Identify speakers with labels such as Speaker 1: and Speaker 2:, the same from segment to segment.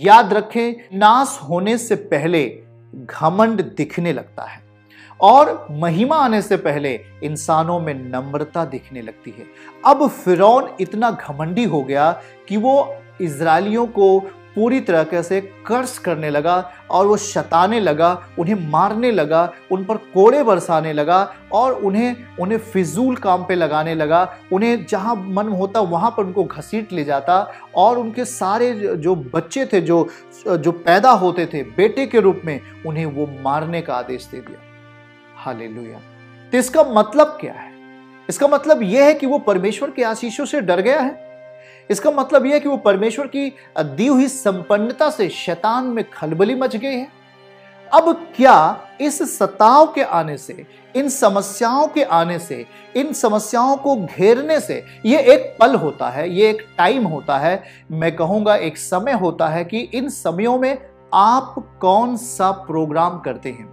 Speaker 1: याद रखें, नाश होने से पहले घमंड दिखने लगता है और महिमा आने से पहले इंसानों में नम्रता दिखने लगती है। अब फिरौन इतना घमंडी हो गया कि वो इजरायलियों को पूरी तरीके से कर्स करने लगा और वो शताने लगा, उन्हें मारने लगा, उन पर कोड़े बरसाने लगा और उन्हें फिजूल काम पे लगाने लगा। उन्हें जहां मन होता वहां पर उनको घसीट ले जाता और उनके सारे जो बच्चे थे जो पैदा होते थे बेटे के रूप में, उन्हें वो मारने का आदेश दे दिया। हालेलुया। तो इसका मतलब क्या है? इसका मतलब यह है कि वो परमेश्वर के आशीषों से डर गया है। इसका मतलब यह है कि वो परमेश्वर की दी हुई संपन्नता से शैतान में खलबली मच गई है। अब क्या इस सताव के आने से, इन समस्याओं के आने से, इन समस्याओं को घेरने से, ये एक पल होता है, ये एक टाइम होता है, मैं कहूंगा एक समय होता है कि इन समयों में आप कौन सा प्रोग्राम करते हैं?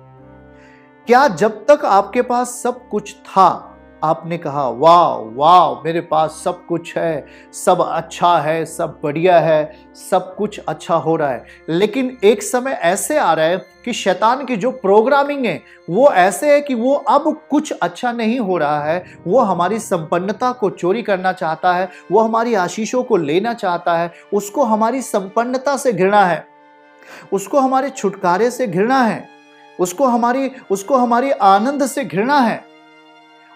Speaker 1: क्या जब तक आपके पास सब कुछ था आपने कहा वाह वाह मेरे पास सब कुछ है, सब अच्छा है, सब बढ़िया है, सब कुछ अच्छा हो रहा है, लेकिन एक समय ऐसे आ रहा है कि शैतान की जो प्रोग्रामिंग है वो ऐसे है कि वो अब कुछ अच्छा नहीं हो रहा है, वो हमारी संपन्नता को चोरी करना चाहता है, वो हमारी आशीषों को लेना चाहता है, उसको हमारी संपन्नता से घृणा है, उसको हमारे छुटकारे से घृणा है, उसको हमारी आनंद से घृणा है।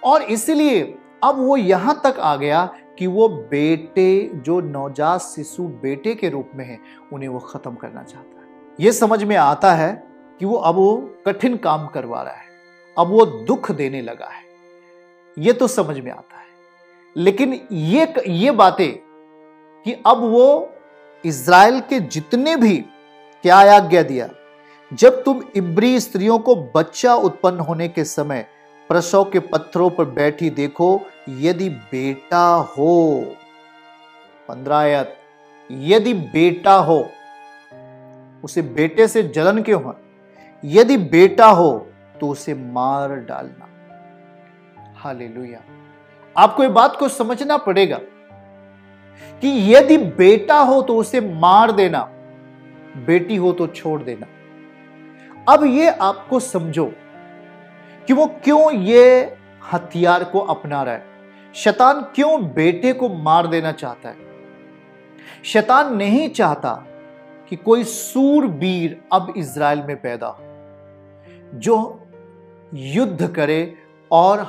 Speaker 1: और इसलिए अब वो यहां तक आ गया कि वो बेटे, जो नवजात शिशु बेटे के रूप में है, उन्हें वो खत्म करना चाहता है। ये समझ में आता है कि वो कठिन काम करवा रहा है, अब वो दुख देने लगा है, ये तो समझ में आता है। लेकिन ये बातें कि अब वो इज़राइल के जितने भी, क्या आज्ञा दिया, जब तुम इब्री स्त्रियों को बच्चा उत्पन्न होने के समय प्रसव के पत्थरों पर बैठी देखो, यदि बेटा हो, 15 आयत, यदि बेटा हो, उसे बेटे से जलन क्यों है? यदि बेटा हो तो उसे मार डालना। हालेलुया। आपको ये बात को समझना पड़ेगा कि यदि बेटा हो तो उसे मार देना, बेटी हो तो छोड़ देना। अब ये आपको समझो कि वो क्यों ये हथियार को अपना रहा है। शैतान क्यों बेटे को मार देना चाहता है? शैतान नहीं चाहता कि कोई सूरवीर अब इज़राइल में पैदा हो, जो युद्ध करे और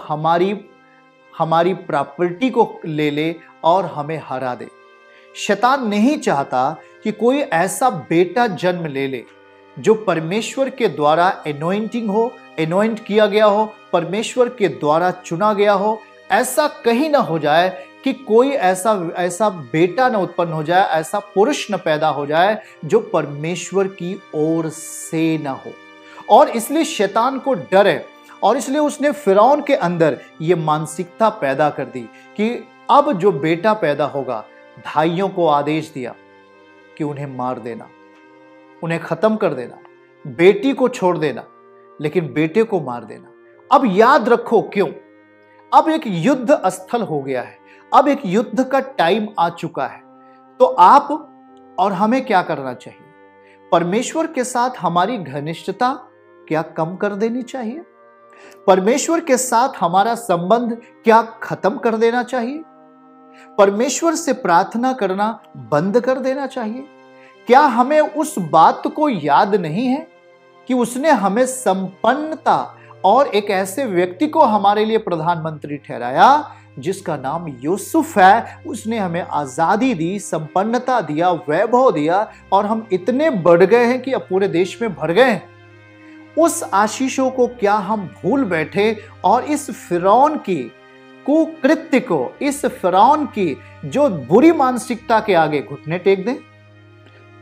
Speaker 1: हमारी प्रॉपर्टी को ले ले और हमें हरा दे। शैतान नहीं चाहता कि कोई ऐसा बेटा जन्म ले ले जो परमेश्वर के द्वारा एनोइंट किया गया हो, परमेश्वर के द्वारा चुना गया हो। ऐसा कहीं ना हो जाए कि कोई ऐसा बेटा न उत्पन्न हो जाए, ऐसा पुरुष न पैदा हो जाए जो परमेश्वर की ओर से ना हो। और इसलिए शैतान को डर है और इसलिए उसने फिरौन के अंदर ये मानसिकता पैदा कर दी कि अब जो बेटा पैदा होगा, भाइयों को आदेश दिया कि उन्हें मार देना, उन्हें खत्म कर देना, बेटी को छोड़ देना, लेकिन बेटे को मार देना। अब याद रखो क्यों, अब एक युद्ध स्थल हो गया है, अब एक युद्ध का टाइम आ चुका है। तो आप और हमें क्या करना चाहिए? परमेश्वर के साथ हमारी घनिष्ठता क्या कम कर देनी चाहिए? परमेश्वर के साथ हमारा संबंध क्या खत्म कर देना चाहिए? परमेश्वर से प्रार्थना करना बंद कर देना चाहिए? क्या हमें उस बात को याद नहीं है कि उसने हमें संपन्नता और एक ऐसे व्यक्ति को हमारे लिए प्रधानमंत्री ठहराया जिसका नाम यूसुफ है। उसने हमें आजादी दी, संपन्नता दिया, वैभव दिया और हम इतने बढ़ गए हैं कि अब पूरे देश में भर गए हैं। उस आशीषों को क्या हम भूल बैठे और इस फिरौन की कुकृत्य को, इस फिरौन की जो बुरी मानसिकता के आगे घुटने टेक दें?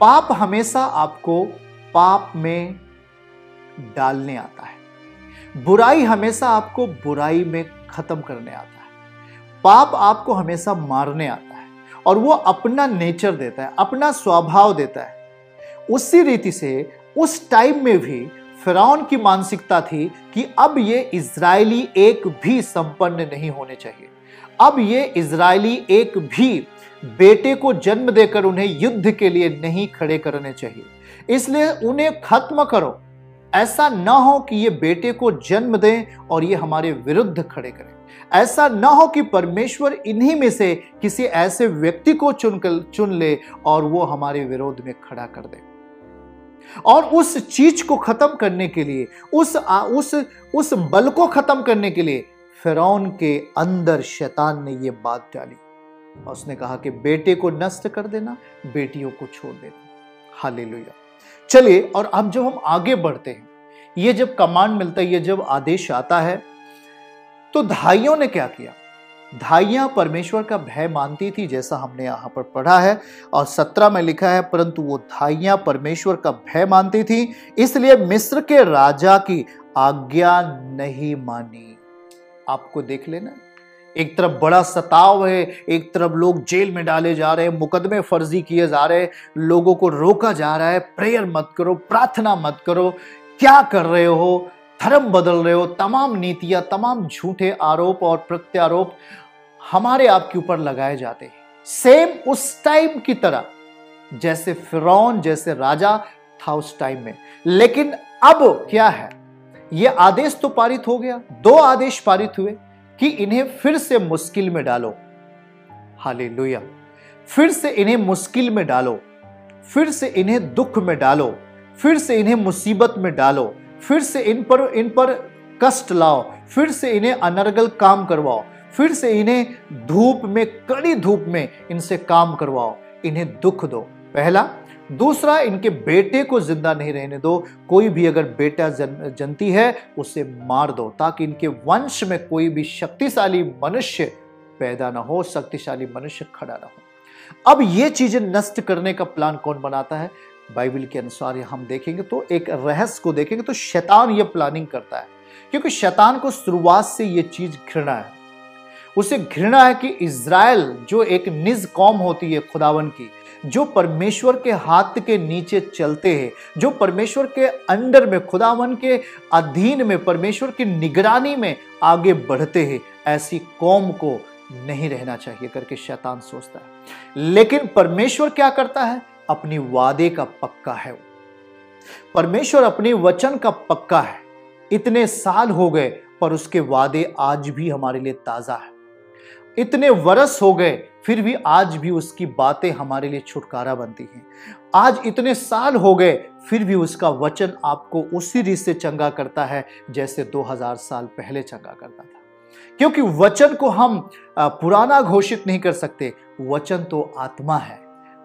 Speaker 1: पाप हमेशा आपको पाप में डालने आता है, बुराई हमेशा आपको बुराई में खत्म करने आता है, पाप आपको हमेशा मारने आता है और वो अपना नेचर देता है, अपना स्वभाव देता है। उसी रीति से उस टाइम में भी फिरौन की मानसिकता थी कि अब ये इजरायली एक भी संपन्न नहीं होने चाहिए, अब ये इजरायली एक भी बेटे को जन्म देकर उन्हें युद्ध के लिए नहीं खड़े करने चाहिए, इसलिए उन्हें खत्म करो। ऐसा ना हो कि ये बेटे को जन्म दें और ये हमारे विरुद्ध खड़े करें। ऐसा ना हो कि परमेश्वर इन्हीं में से किसी ऐसे व्यक्ति को चुन ले और वो हमारे विरोध में खड़ा कर दे। और उस चीज को खत्म करने के लिए, उस बल को खत्म करने के लिए फिरौन के अंदर शैतान ने ये बात डाली और उसने कहा कि बेटे को नष्ट कर देना, बेटियों को छोड़ देना। हालेलुया। चलिए, और अब जब हम आगे बढ़ते हैं, ये जब कमांड मिलता है, ये जब आदेश आता है, तो धाइयों ने क्या किया? धाइयां परमेश्वर का भय मानती थी, जैसा हमने यहां पर पढ़ा है और 17 में लिखा है, परंतु वो धाइयां परमेश्वर का भय मानती थी, इसलिए मिस्र के राजा की आज्ञा नहीं मानी। आपको देख लेना, एक तरफ बड़ा सताव है, एक तरफ लोग जेल में डाले जा रहे हैं, मुकदमे फर्जी किए जा रहे हैं, लोगों को रोका जा रहा है, प्रेयर मत करो, प्रार्थना मत करो, क्या कर रहे हो, धर्म बदल रहे हो, तमाम नीतियां, तमाम झूठे आरोप और प्रत्यारोप हमारे आपके ऊपर लगाए जाते हैं। सेम उस टाइम की तरह जैसे फिरौन जैसे राजा था उस टाइम में। लेकिन अब क्या है, यह आदेश तो पारित हो गया, 2 आदेश पारित हुए कि इन्हें फिर से मुश्किल में डालो। हालेलुया। फिर से इन्हें मुश्किल में डालो, फिर से इन्हें दुख में डालो, फिर से इन्हें मुसीबत में डालो, फिर से इन पर कष्ट लाओ, फिर से इन्हें अनर्गल काम करवाओ, फिर से इन्हें धूप में, कड़ी धूप में इनसे काम करवाओ, इन्हें दुख दो। पहला। दूसरा, इनके बेटे को जिंदा नहीं रहने दो। कोई भी अगर बेटा जनती है उसे मार दो, ताकि इनके वंश में कोई भी शक्तिशाली मनुष्य पैदा ना हो, शक्तिशाली मनुष्य खड़ा ना हो। अब ये चीजें नष्ट करने का प्लान कौन बनाता है? बाइबल के अनुसार हम देखेंगे तो एक रहस्य को देखेंगे तो शैतान ये प्लानिंग करता है, क्योंकि शैतान को शुरुआत से ये चीज घृणा है। उसे घृणा है कि इज़राइल जो एक निज कौम होती है खुदावन की, जो परमेश्वर के हाथ के नीचे चलते हैं, जो परमेश्वर के अंडर में, खुदावन के अधीन में, परमेश्वर की निगरानी में आगे बढ़ते हैं, ऐसी कौम को नहीं रहना चाहिए करके शैतान सोचता है। लेकिन परमेश्वर क्या करता है? अपनी वादे का पक्का है। परमेश्वर अपने वचन का पक्का है। इतने साल हो गए पर उसके वादे आज भी हमारे लिए ताजा है। इतने वर्ष हो गए फिर भी आज भी उसकी बातें हमारे लिए छुटकारा बनती हैं। आज इतने साल हो गए फिर भी उसका वचन आपको उसी रीत से चंगा करता है जैसे 2000 साल पहले चंगा करता था। क्योंकि वचन को हम पुराना घोषित नहीं कर सकते। वचन तो आत्मा है,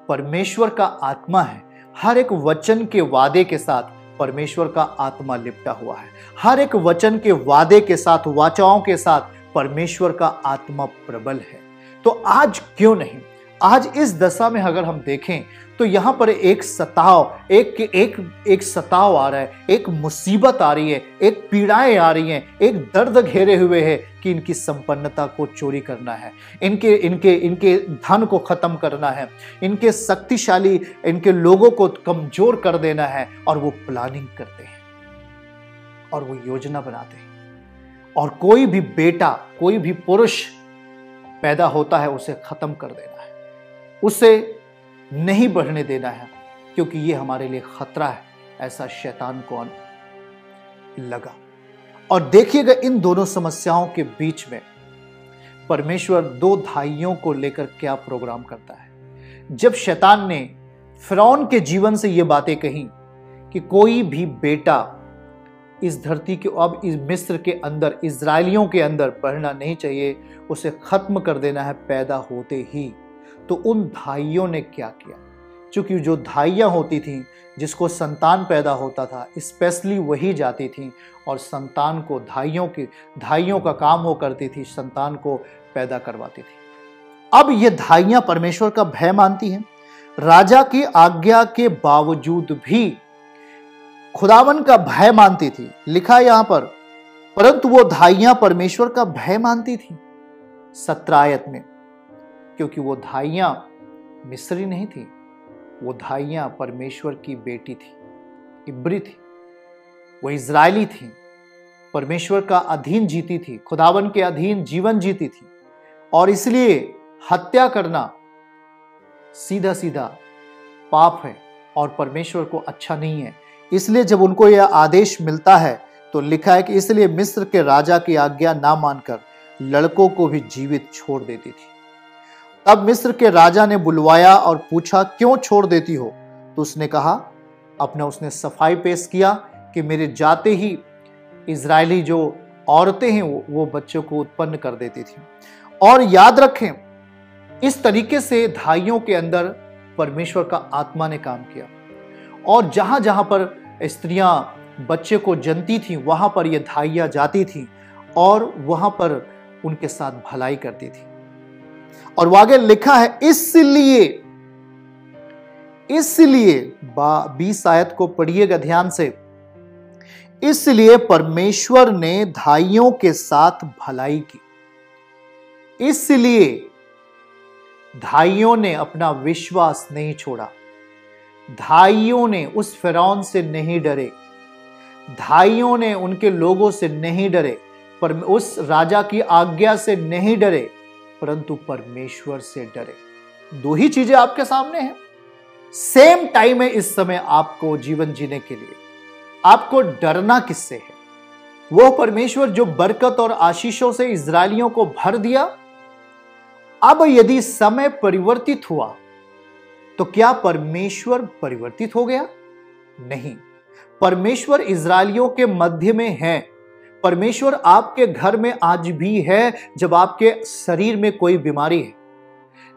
Speaker 1: परमेश्वर का आत्मा है। हर एक वचन के वादे के साथ परमेश्वर का आत्मा लिपटा हुआ है। हर एक वचन के वादे के साथ, वाचाओं के साथ परमेश्वर का आत्मा प्रबल है। तो आज क्यों नहीं, आज इस दशा में अगर हम देखें तो यहां पर एक सताव, एक सताव आ रहा है, एक मुसीबत आ रही है, एक पीड़ाएं आ रही हैं, एक दर्द घेरे हुए है कि इनकी संपन्नता को चोरी करना है, इनके धन को खत्म करना है, इनके शक्तिशाली, इनके लोगों को कमजोर कर देना है। और वो प्लानिंग करते हैं और वो योजना बनाते हैं। और कोई भी बेटा, कोई भी पुरुष पैदा होता है उसे खत्म कर देना है, उसे नहीं बढ़ने देना है, क्योंकि ये हमारे लिए खतरा है, ऐसा शैतान को लगा। और देखिएगा इन दोनों समस्याओं के बीच में परमेश्वर 2 धाइयों को लेकर क्या प्रोग्राम करता है। जब शैतान ने फिरौन के जीवन से ये बातें कही कि कोई भी बेटा इस धरती के, अब इस मिस्र के अंदर, इजरायलियों के अंदर बढ़ना नहीं चाहिए, उसे खत्म कर देना है पैदा होते ही, तो उन धाइयों ने क्या किया? क्योंकि जो धाइयां होती थीं, जिसको संतान पैदा होता था, स्पेशली वही जाती थीं और संतान को, धाइयों का काम वो करती थी, संतान को पैदा करवाती थी। अब ये धाइयां परमेश्वर का भय मानती हैं, राजा की आज्ञा के बावजूद भी खुदावन का भय मानती थी। लिखा यहां पर, परंतु वो धाइयां परमेश्वर का भय मानती थी 17 आयत में, क्योंकि वो धाइयां मिस्री नहीं थी, वो धाइयां परमेश्वर की बेटी थी, इब्री थी, वो इजरायली थी, परमेश्वर का अधीन जीती थी, खुदावन के अधीन जीवन जीती थी। और इसलिए हत्या करना सीधा सीधा पाप है और परमेश्वर को अच्छा नहीं है। इसलिए जब उनको यह आदेश मिलता है तो लिखा है कि इसलिए मिस्र के राजा की आज्ञा ना मानकर लड़कों को भी जीवित छोड़ देती थी। तब मिस्र के राजा ने बुलवाया और पूछा, क्यों छोड़ देती हो? तो उसने कहा, उसने सफाई पेश किया कि मेरे जाते ही इजरायली जो औरतें हैं वो बच्चों को उत्पन्न कर देती थी। और याद रखें, इस तरीके से धाइयों के अंदर परमेश्वर का आत्मा ने काम किया और जहां जहां पर स्त्रियां बच्चे को जनती थी वहां पर ये धाइयां जाती थी और वहां पर उनके साथ भलाई करती थी। और आगे लिखा है, इसलिए 20 आयत को पढ़िएगा ध्यान से। इसलिए परमेश्वर ने धाइयों के साथ भलाई की। इसलिए धाइयों ने अपना विश्वास नहीं छोड़ा। धाइयों ने उस फिरौन से नहीं डरे। धाइयों ने उनके लोगों से नहीं डरे, पर उस राजा की आज्ञा से नहीं डरे, परंतु परमेश्वर से डरे। दो ही चीजें आपके सामने हैं। सेम टाइम है इस समय आपको जीवन जीने के लिए। आपको डरना किससे है? वो परमेश्वर जो बरकत और आशीषों से इजरायलियों को भर दिया। अब यदि समय परिवर्तित हुआ तो क्या परमेश्वर परिवर्तित हो गया? नहीं। परमेश्वर इजरायलियों के मध्य में है। परमेश्वर आपके घर में आज भी है। जब आपके शरीर में कोई बीमारी है,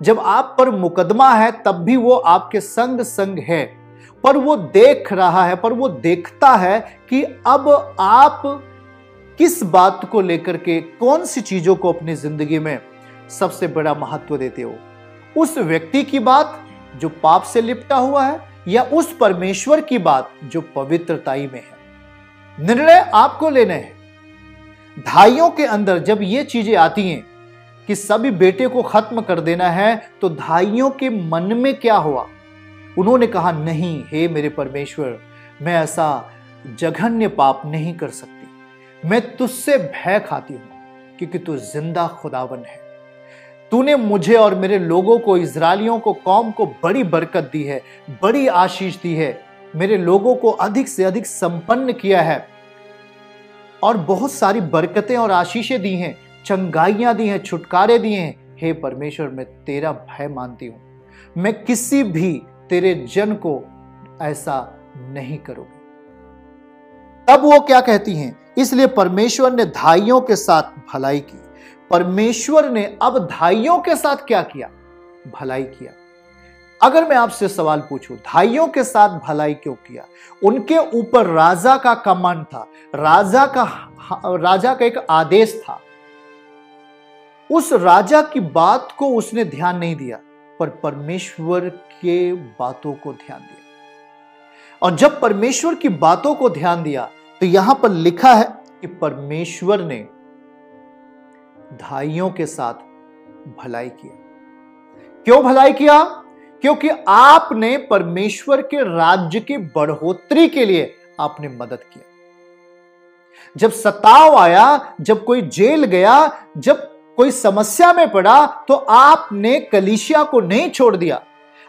Speaker 1: जब आप पर मुकदमा है, तब भी वो आपके संग है। पर वो देख रहा है, पर वो देखता है कि अब आप किस बात को लेकर के, कौन सी चीजों को अपनी जिंदगी में सबसे बड़ा महत्व देते हो। उस व्यक्ति की बात जो पाप से लिपटा हुआ है या उस परमेश्वर की बात जो पवित्रताई में है। निर्णय आपको लेने हैं। धाइयों के अंदर जब ये चीजें आती हैं कि सभी बेटे को खत्म कर देना है, तो धाइयों के मन में क्या हुआ? उन्होंने कहा, नहीं हे मेरे परमेश्वर, मैं ऐसा जघन्य पाप नहीं कर सकती। मैं तुझसे भय खाती हूं क्योंकि तू जिंदा खुदावन है। तूने मुझे और मेरे लोगों को, इजरायलियों को, कौम को बड़ी बरकत दी है, बड़ी आशीष दी है। मेरे लोगों को अधिक से अधिक संपन्न किया है और बहुत सारी बरकतें और आशीषें दी हैं, चंगाइयां दी हैं, छुटकारे दिए हैं। हे परमेश्वर, मैं तेरा भय मानती हूं। मैं किसी भी तेरे जन को ऐसा नहीं करूंगी। तब वो क्या कहती हैं? इसलिए परमेश्वर ने धाइयों के साथ भलाई की। परमेश्वर ने अब धाइयों के साथ क्या किया? भलाई किया। अगर मैं आपसे सवाल पूछूं, धाइयों के साथ भलाई क्यों किया? उनके ऊपर राजा का कमांड था, राजा का एक आदेश था। उस राजा की बात को उसने ध्यान नहीं दिया, पर परमेश्वर के बातों को ध्यान दिया। और जब परमेश्वर की बातों को ध्यान दिया तो यहां पर लिखा है कि परमेश्वर ने धाइयों के साथ भलाई किया। क्यों भलाई किया? क्योंकि आपने परमेश्वर के राज्य की बढ़ोतरी के लिए आपने मदद किया। जब सताव आया, जब कोई जेल गया, जब कोई समस्या में पड़ा, तो आपने कलीसिया को नहीं छोड़ दिया।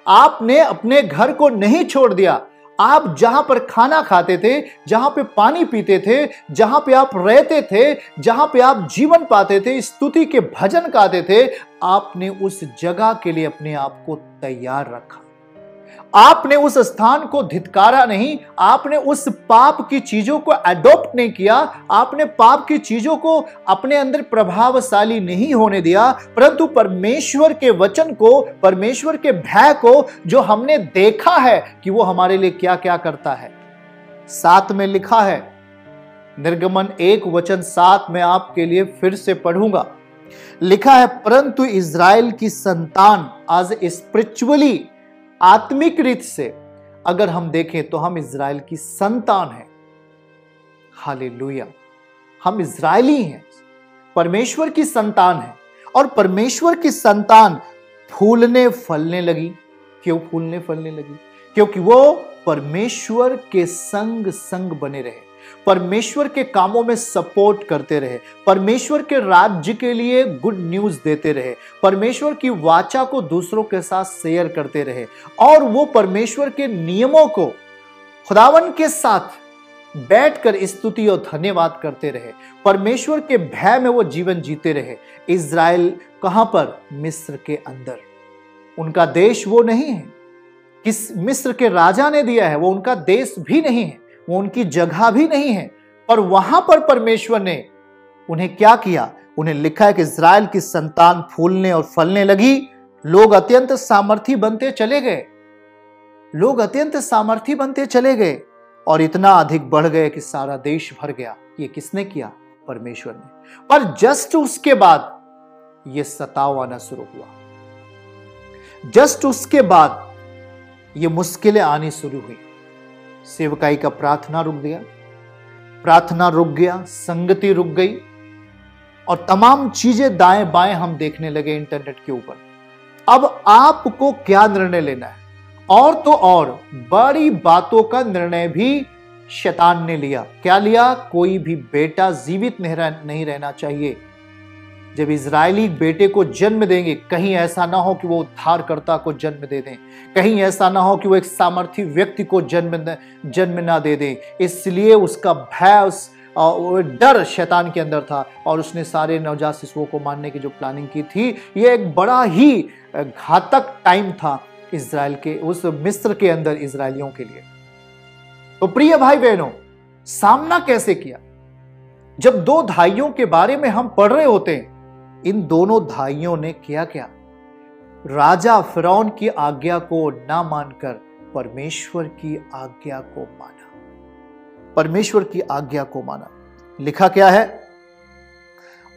Speaker 1: आपने अपने घर को नहीं छोड़ दिया। आप जहां पर खाना खाते थे, जहां पे पानी पीते थे, जहां पे आप रहते थे, जहां पे आप जीवन पाते थे, स्तुति के भजन गाते थे, आपने उस जगह के लिए अपने आप को तैयार रखा। आपने उस स्थान को धिक्कारा नहीं। आपने उस पाप की चीजों को अडॉप्ट नहीं किया। आपने पाप की चीजों को अपने अंदर प्रभावशाली नहीं होने दिया, परंतु परमेश्वर के वचन को, परमेश्वर के भय को, जो हमने देखा है कि वो हमारे लिए क्या क्या करता है। 7 में लिखा है, निर्गमन 1:7 में आपके लिए फिर से पढ़ूंगा। लिखा है, परंतु इज़राइल की संतान आज स्पिरिचुअली, आत्मिक रीत से अगर हम देखें तो हम इज़राइल की संतान हैं। हालेलुया। हम इज़राइली हैं, परमेश्वर की संतान हैं। और परमेश्वर की संतान फूलने फलने लगी। क्यों फूलने फलने लगी? क्योंकि वो परमेश्वर के संग बने रहे। परमेश्वर के कामों में सपोर्ट करते रहे, परमेश्वर के राज्य के लिए गुड न्यूज देते रहे, परमेश्वर की वाचा को दूसरों के साथ शेयर करते रहे और वो परमेश्वर के नियमों को खुदावन के साथ बैठकर स्तुति और धन्यवाद करते रहे, परमेश्वर के भय में वो जीवन जीते रहे। इज़राइल कहां पर? मिस्र के अंदर। उनका देश वो नहीं है किस मिस्र के राजा ने दिया है, वो उनका देश भी नहीं है, वो उनकी जगह भी नहीं है, पर वहां पर परमेश्वर ने उन्हें क्या किया? उन्हें लिखा है कि इज़राइल की संतान फूलने और फलने लगी, लोग अत्यंत सामर्थी बनते चले गए, लोग अत्यंत सामर्थी बनते चले गए और इतना अधिक बढ़ गए कि सारा देश भर गया। ये किसने किया? परमेश्वर ने। पर जस्ट उसके बाद ये सताव आना शुरू हुआ, जस्ट उसके बाद ये मुश्किलें आनी शुरू हुई। सेवकाई का प्रार्थना रुक गया, प्रार्थना रुक गया, संगति रुक गई और तमाम चीजें दाएं बाएं हम देखने लगे इंटरनेट के ऊपर। अब आपको क्या निर्णय लेना है? और तो और बड़ी बातों का निर्णय भी शैतान ने लिया। क्या लिया? कोई भी बेटा जीवित नहीं रहना चाहिए। जब इजरायली बेटे को जन्म देंगे, कहीं ऐसा ना हो कि वो उद्धारकर्ता को जन्म दे दें, कहीं ऐसा ना हो कि वो एक सामर्थी व्यक्ति को जन्म ना दे दें। इसलिए उसका भय, उस डर शैतान के अंदर था और उसने सारे नवजात शिशुओं को मारने की जो प्लानिंग की थी, ये एक बड़ा ही घातक टाइम था इजराइल के, उस मिस्र के अंदर इजरायलियों के लिए। तो प्रिय भाई बहनों, सामना कैसे किया? जब दो भाइयों के बारे में हम पढ़ रहे होते हैं, इन दोनों भाइयों ने किया क्या? राजा फिरौन की आज्ञा को ना मानकर परमेश्वर की आज्ञा को माना, परमेश्वर की आज्ञा को माना। लिखा क्या है?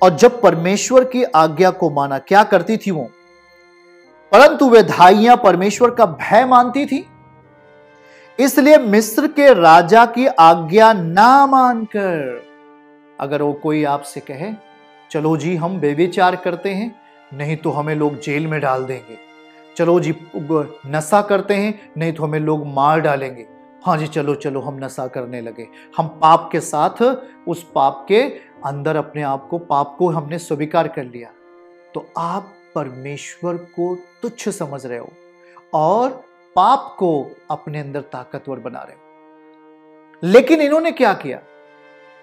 Speaker 1: और जब परमेश्वर की आज्ञा को माना, क्या करती थी वो? परंतु वे धाइयां परमेश्वर का भय मानती थी, इसलिए मिस्र के राजा की आज्ञा ना मानकर, अगर वो कोई आपसे कहे चलो जी हम व्यभिचार करते हैं, नहीं तो हमें लोग जेल में डाल देंगे, चलो जी नशा करते हैं, नहीं तो हमें लोग मार डालेंगे, हाँ जी चलो चलो हम नशा करने लगे, हम पाप के साथ उस पाप के अंदर अपने आप को, पाप को हमने स्वीकार कर लिया, तो आप परमेश्वर को तुच्छ समझ रहे हो और पाप को अपने अंदर ताकतवर बना रहे हो। लेकिन इन्होंने क्या किया?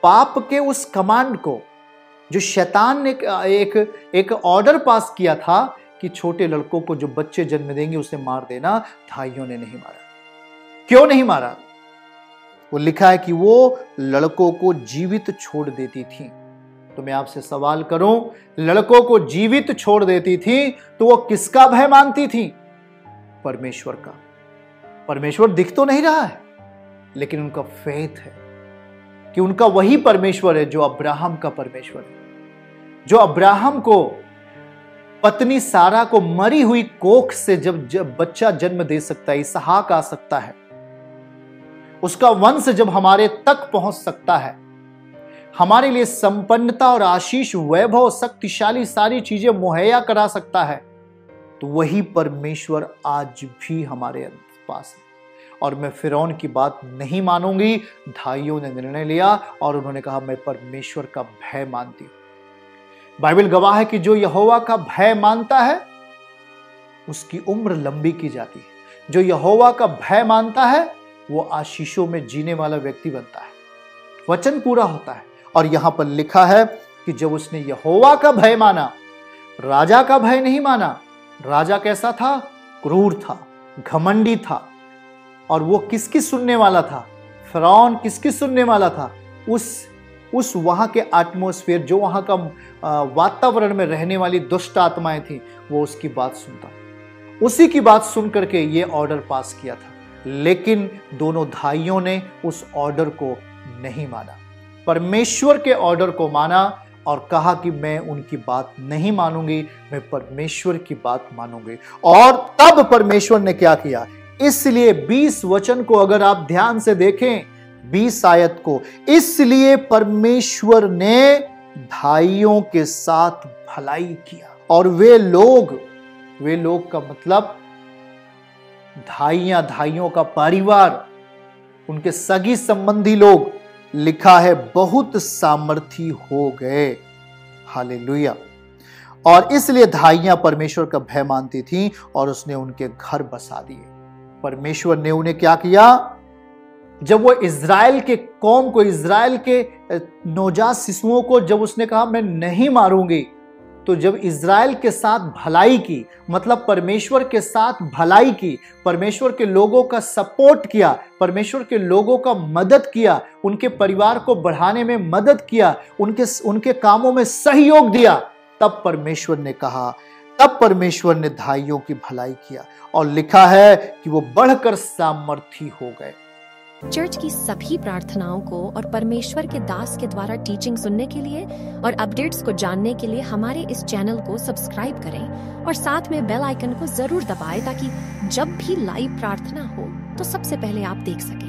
Speaker 1: पाप के उस कमांड को जो शैतान ने एक ऑर्डर पास किया था कि छोटे लड़कों को जो बच्चे जन्म देंगे उसे मार देना, भाइयों ने नहीं मारा। क्यों नहीं मारा? वो लिखा है कि वो लड़कों को जीवित छोड़ देती थी। तो मैं आपसे सवाल करूं, लड़कों को जीवित छोड़ देती थी तो वो किसका भय मानती थी? परमेश्वर का। परमेश्वर दिख तो नहीं रहा है, लेकिन उनका फेथ है कि उनका वही परमेश्वर है जो अब्राहम का परमेश्वर है, जो अब्राहम को पत्नी सारा को मरी हुई कोख से जब बच्चा जन्म दे सकता है, इसहाक आ सकता है, उसका वंश जब हमारे तक पहुंच सकता है, हमारे लिए संपन्नता और आशीष, वैभव, शक्तिशाली सारी चीजें मुहैया करा सकता है, तो वही परमेश्वर आज भी हमारे पास है। और मैं फिरौन की बात नहीं मानूंगी। भाइयों ने निर्णय लिया और उन्होंने कहा मैं परमेश्वर का भय मानती हूं। बाइबल गवाह है कि जो यहोवा का भय मानता है उसकी उम्र लंबी की जाती है। जो यहोवा का भय मानता है वो आशीषों में जीने वाला व्यक्ति बनता है, वचन पूरा होता है। और यहां पर लिखा है कि जब उसने यहोवा का भय माना, राजा का भय नहीं माना। राजा कैसा था? क्रूर था, घमंडी था। और वो किसकी सुनने वाला था? फिरौन किसकी सुनने वाला था? उस वहां के एटमॉस्फेयर, जो वहां का वातावरण में रहने वाली दुष्ट आत्माएं थी, वो उसकी बात सुनता, उसी की बात सुन करके ये ऑर्डर पास किया था। लेकिन दोनों भाइयों ने उस ऑर्डर को नहीं माना, परमेश्वर के ऑर्डर को माना और कहा कि मैं उनकी बात नहीं मानूंगी, मैं परमेश्वर की बात मानूंगी। और तब परमेश्वर ने क्या किया? इसलिए 20 वचन को अगर आप ध्यान से देखें, 20 आयत को, इसलिए परमेश्वर ने भाइयों के साथ भलाई किया। और वे लोग का मतलब धाइयों का परिवार, उनके सगी संबंधी लोग, लिखा है बहुत सामर्थी हो गए। हालेलुया। और इसलिए धाइयां परमेश्वर का भय मानती थीं और उसने उनके घर बसा दिए। परमेश्वर ने उन्हें क्या किया? जब वो इज़राइल के कौम को, इज़राइल के नवजात शिशुओं को जब उसने कहा मैं नहीं मारूंगी, तो जब इज़राइल के साथ भलाई की, मतलब परमेश्वर के साथ भलाई की, परमेश्वर के लोगों का सपोर्ट किया, परमेश्वर के लोगों का मदद किया, उनके परिवार को बढ़ाने में मदद किया, उनके कामों में सहयोग दिया, तब परमेश्वर ने कहा, तब परमेश्वर ने धाइयों की भलाई किया और लिखा है कि वो बढ़कर सामर्थी हो गए।
Speaker 2: चर्च की सभी प्रार्थनाओं को और परमेश्वर के दास के द्वारा टीचिंग सुनने के लिए और अपडेट्स को जानने के लिए हमारे इस चैनल को सब्सक्राइब करें और साथ में बेल आइकन को जरूर दबाएं ताकि जब भी लाइव प्रार्थना हो तो सबसे पहले आप देख सकें।